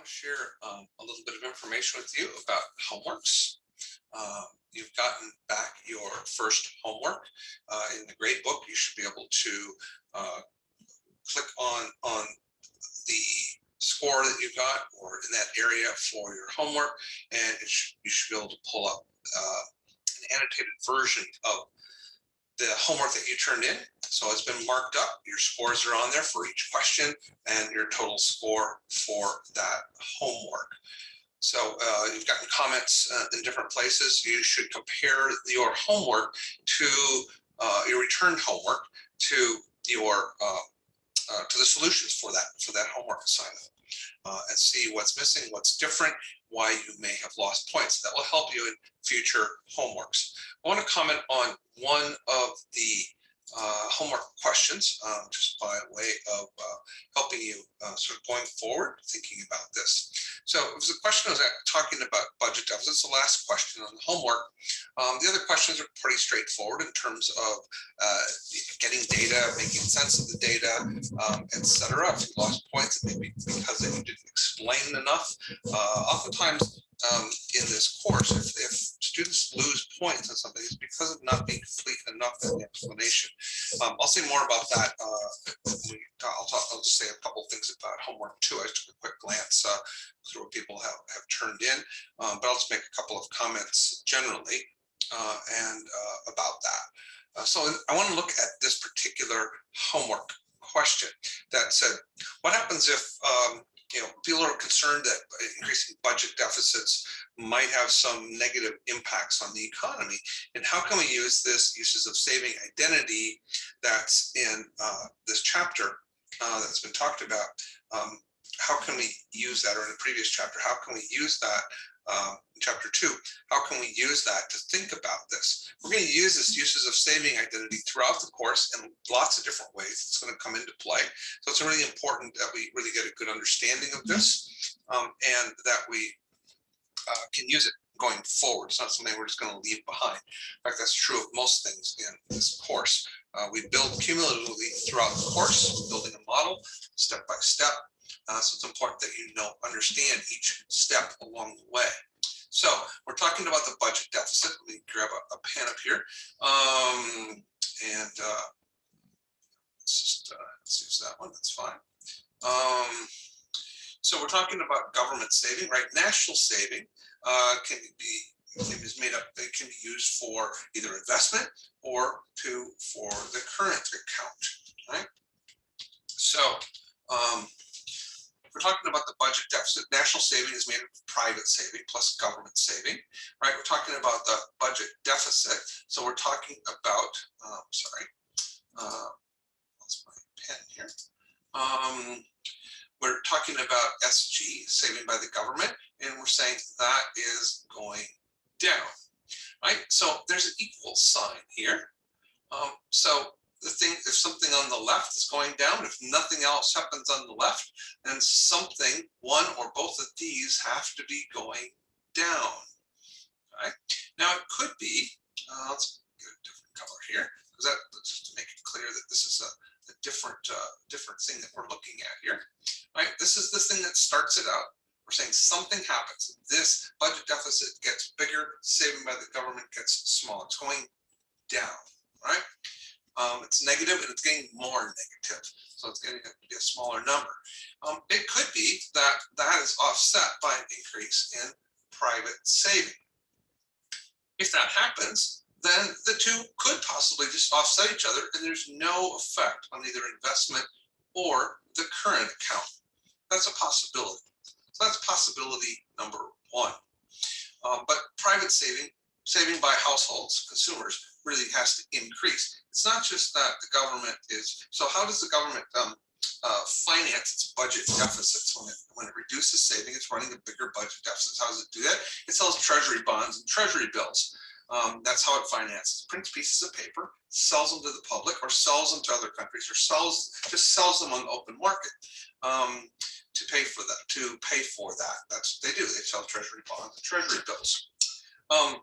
want to share a little bit of information with you about homeworks. You've gotten back your first homework in the grade book. You should be able to uh, click on the score that you got or in that area for your homework, and you should be able to pull up an annotated version of the homework that you turned in. So it's been marked up. Your scores are on there for each question and your total score for that homework. So you've gotten comments in different places. You should compare your homework to your returned homework to your to the solutions for that homework assignment, and see what's missing, what's different, why you may have lost points. That will help you in future homeworks. I want to comment on one of the homework questions, just by way of helping you sort of going forward, thinking about this. So it was a question I was talking about budget deficits, the last question on the homework. The other questions are pretty straightforward in terms of getting data, making sense of the data, etc. If you lost points, it may be because you didn't explain enough. Oftentimes in this course, if students lose points on something, it's because of not being complete enough in the explanation. I'll say more about that. I'll just say a couple of things about homework too. I just took a quick glance through what people have turned in, but I'll just make a couple of comments generally and about that. So I want to look at this particular homework question that said, what happens if people are concerned that increasing budget deficits might have some negative impacts on the economy, and how can we use this uses of saving identity that's in this chapter that's been talked about? How can we use that, or in the previous chapter, how can we use that in chapter 2, how can we use that to think about this? We're going to use this uses of saving identity throughout the course in lots of different ways. It's going to come into play. So it's really important that we really get a good understanding of this, and that we can use it going forward. It's not something we're just going to leave behind. In fact, that's true of most things in this course. We build cumulatively throughout the course, building a model step by step. So it's important that you understand each step along the way. So we're talking about the budget deficit. Let me grab a pen up here. Let's use that one. That's fine. So we're talking about government saving, right? National saving is made up. It can be used for either investment or for the current account, right? So we're talking about the budget deficit. National saving is made up of private saving plus government saving, right? We're talking about the budget deficit. So we're talking about, lost my pen here. We're talking about SG, saving by the government, and we're saying that is going down, right? So there's an equal sign here. So if something on the left is going down, if nothing else happens on the left, then something, one or both of these have to be going down, right? Now it could be, let's get a different color here, because just to make it clear that this is a different thing that we're looking at here, right? This is the thing that starts it out. We're saying something happens. This budget deficit gets bigger, saving by the government gets smaller. It's going down, right? It's negative and it's getting more negative. So it's going to be a smaller number. It could be that that is offset by an increase in private saving. If that happens, then the two could possibly just offset each other and there's no effect on either investment or the current account. That's a possibility. So that's possibility number one. But private saving by households, consumers, really has to increase. It's not just that the government is, so how does the government finance its budget deficits? When it reduces saving, it's running a bigger budget deficit. How does it do that? It sells treasury bonds and treasury bills. That's how it finances. Prints pieces of paper, sells them to the public, or sells them to other countries, or just sells them on the open market to pay for that. That's what they do. They sell treasury bonds and treasury bills.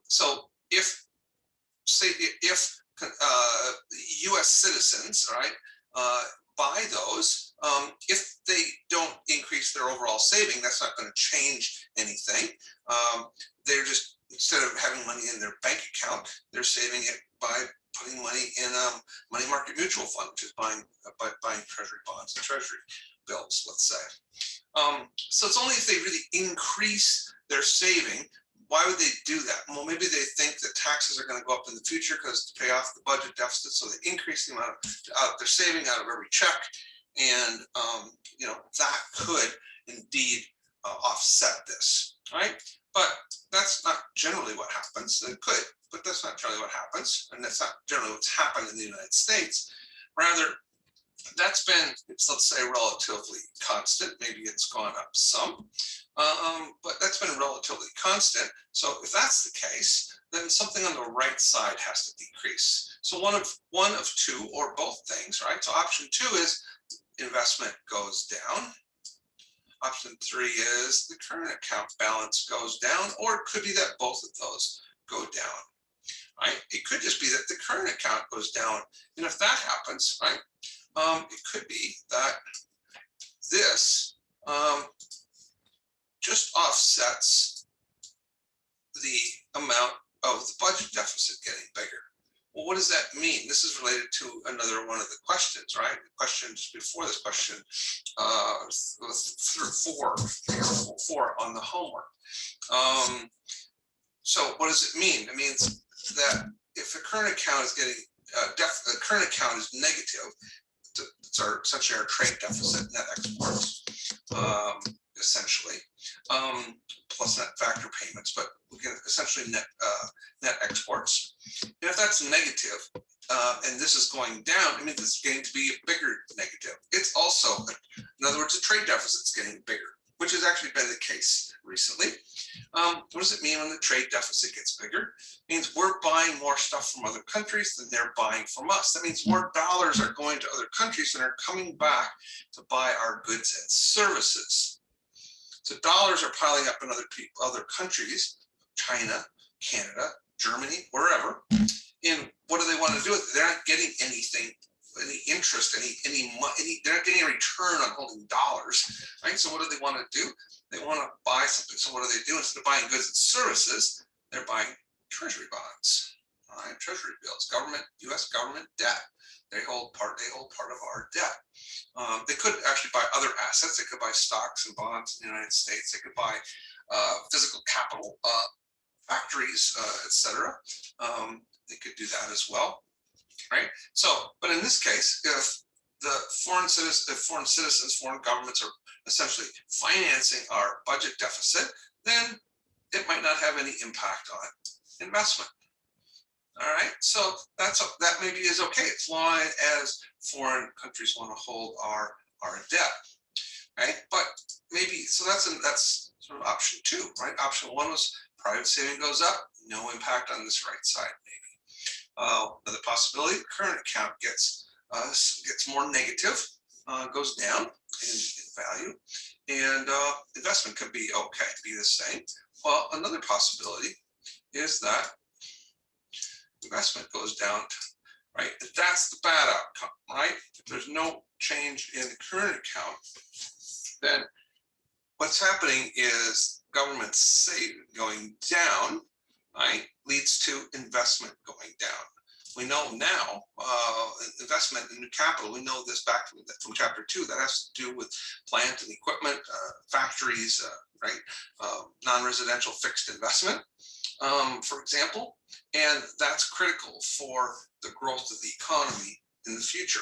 So if U.S. citizens, right, buy those. If they don't increase their overall saving, that's not going to change anything. They're just, instead of having money in their bank account, they're saving it by putting money in a money market mutual fund, which is buying treasury bonds and treasury bills, let's say. So it's only if they really increase their saving. Why would they do that? Well, maybe they think that taxes are going to go up in the future because to pay off the budget deficit, so they increase the amount of they're saving out of every check, and that could indeed offset this, right? But that's not generally what happens. It could, but that's not generally what happens, and that's not generally what's happened in the United States. Rather, that's been, let's say, relatively constant. Maybe it's gone up some, but that's been relatively constant. So if that's the case, then something on the right side has to decrease. So one of two or both things, right? So option 2 is investment goes down. Option 3 is the current account balance goes down, or it could be that both of those go down, right? It could just be that the current account goes down, and if that happens, right, it could be that this just offsets the amount of the budget deficit getting bigger. Well, what does that mean? This is related to another one of the questions, right? The question just before this question, 4 on the homework. So what does it mean? It means that if the current account is getting the current account is negative, it's essentially our trade deficit, net exports, essentially, plus net factor payments, but we get essentially net exports. And if that's negative, and this is going down, it means it's getting to be a bigger negative. It's also, in other words, the trade deficit's getting bigger, which has actually been the case recently. What does it mean when the trade deficit gets bigger? It means we're buying more stuff from other countries than they're buying from us. That means more dollars are going to other countries and are coming back to buy our goods and services. So dollars are piling up in other countries, China, Canada, Germany, wherever. And what do they want to do with it? They're not getting anything, any interest, any money. They're not getting a return on holding dollars, right? So what do they want to do? They want to buy something. So what do they do? Instead of buying goods and services, they're buying treasury bonds, right? Treasury bills, U.S. government debt. They hold part of our debt. They could actually buy other assets. They could buy stocks and bonds in the United States. They could buy physical capital, factories, etc. They could do that as well, right? So, but in this case, if the foreign citizens, foreign governments are essentially financing our budget deficit, then it might not have any impact on investment. All right, so that maybe is okay as long as foreign countries want to hold our debt, right? But maybe, so that's sort of option 2, right? Option 1 was private saving goes up, no impact on this right side, maybe. Another possibility, the current account gets more negative, goes down in value, and investment could be okay, be the same. Well, another possibility is that investment goes down, right? That's the bad outcome, right? If there's no change in the current account, then what's happening is government saving going down, right, leads to investment going down. We know now investment in new capital, we know this back from chapter 2, that has to do with plant and equipment, factories, right, non-residential fixed investment, for example, and that's critical for the growth of the economy in the future.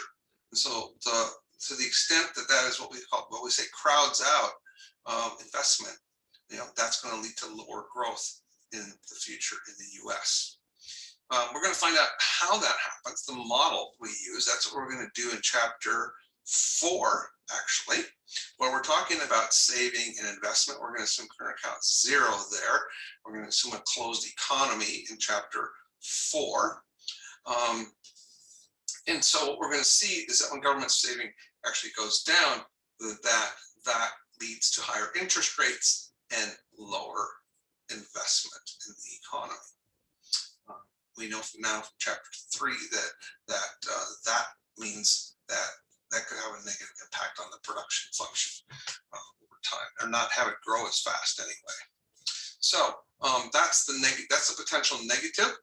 And so to the extent that that is what we say crowds out investment, that's going to lead to lower growth in the future in the US. We're going to find out how that happens, the model we use. That's what we're going to do in chapter 4, actually, where we're talking about saving and investment. We're going to assume current account 0 there. We're going to assume a closed economy in chapter 4. And so what we're going to see is that when government saving actually goes down, that leads to higher interest rates and lower investment in the economy. We know from chapter 3 that means that that could have a negative impact on the production function over time, or not have it grow as fast anyway. So that's the potential negative.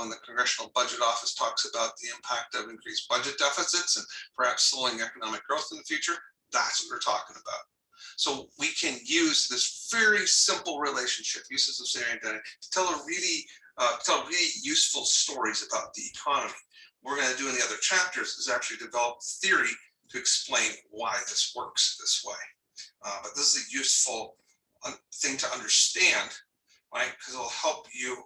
When the Congressional Budget Office talks about the impact of increased budget deficits and perhaps slowing economic growth in the future, that's what we're talking about. So we can use this very simple relationship, uses of salient identity, to tell really useful stories about the economy. What we're going to do in the other chapters is actually develop theory to explain why this works this way. But this is a useful thing to understand, right? Because it'll help you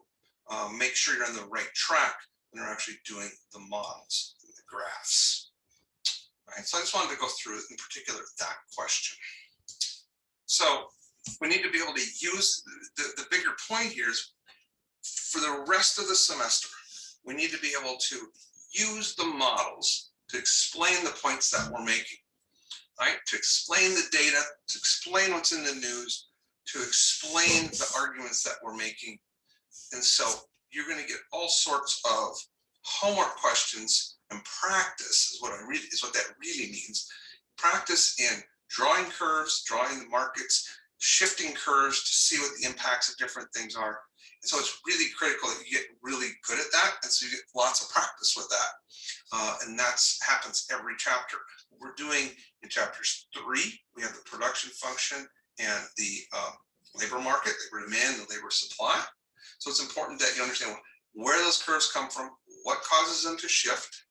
make sure you're on the right track when you're actually doing the models and the graphs. Right? So I just wanted to go through in particular that question. So we need to be able to use the bigger point here is for the rest of the semester, we need to be able to use the models to explain the points that we're making, right? To explain the data, to explain what's in the news, to explain the arguments that we're making. And so you're going to get all sorts of homework questions and practice is what that really means. Practice in drawing curves, drawing the markets, shifting curves to see what the impacts of different things are. And so it's really critical that you get really good at that. And so you get lots of practice with that. And that happens every chapter. What we're doing in chapters 3, we have the production function and the labor market, labor demand, and labor supply. So it's important that you understand where those curves come from, what causes them to shift,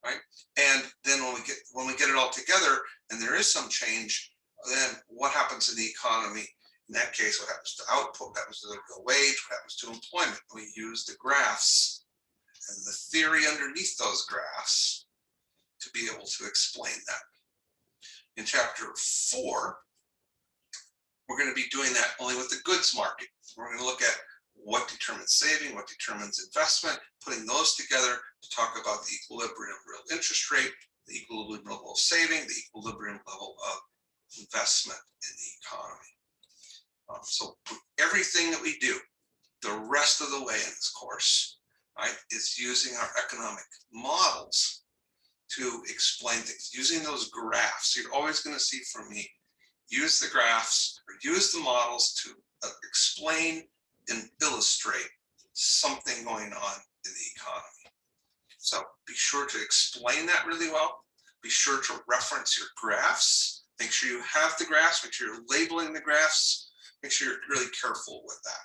right? And then when we get it all together and there is some change, then what happens in the economy? In that case, what happens to output? What happens to the real wage? What happens to employment? We use the graphs and the theory underneath those graphs to be able to explain that. In chapter 4, we're going to be doing that only with the goods market. We're going to look at what determines saving, what determines investment, putting those together to talk about the equilibrium of real interest rate, the equilibrium level of saving, the equilibrium level of investment in the economy. So everything that we do, the rest of the way in this course, right, is using our economic models to explain things, using those graphs. So you're always going to see from me, use the graphs or use the models to explain and illustrate something going on in the economy. So be sure to explain that really well. Be sure to reference your graphs. Make sure you have the graphs. Make sure you're labeling the graphs. Make sure you're really careful with that.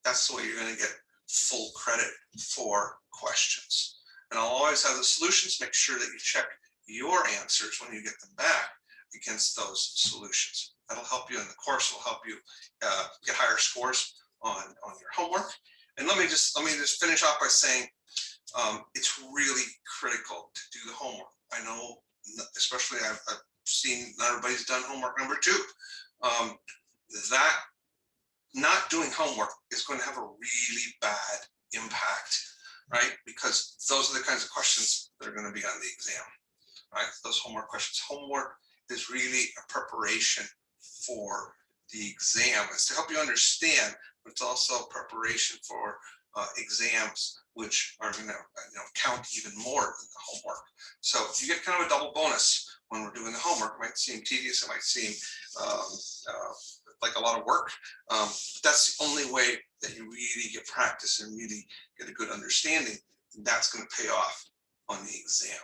That's the way you're going to get full credit for questions. And I'll always have the solutions. Make sure that you check your answers when you get them back against those solutions. That'll help you in the course. It'll help you get higher scores on your homework. And let me just finish off by saying it's really critical to do the homework. I know, especially I've seen not everybody's done homework number 2. That not doing homework is going to have a really bad impact, right? Because those are the kinds of questions that are going to be on the exam, right? Those homework questions. Homework is really a preparation for the exam. It's to help you understand, but it's also preparation for exams, which are going to count even more than the homework. So you get kind of a double bonus when we're doing the homework. It might seem tedious. It might seem like a lot of work. That's the only way that you really get practice and really get a good understanding. And that's going to pay off on the exam.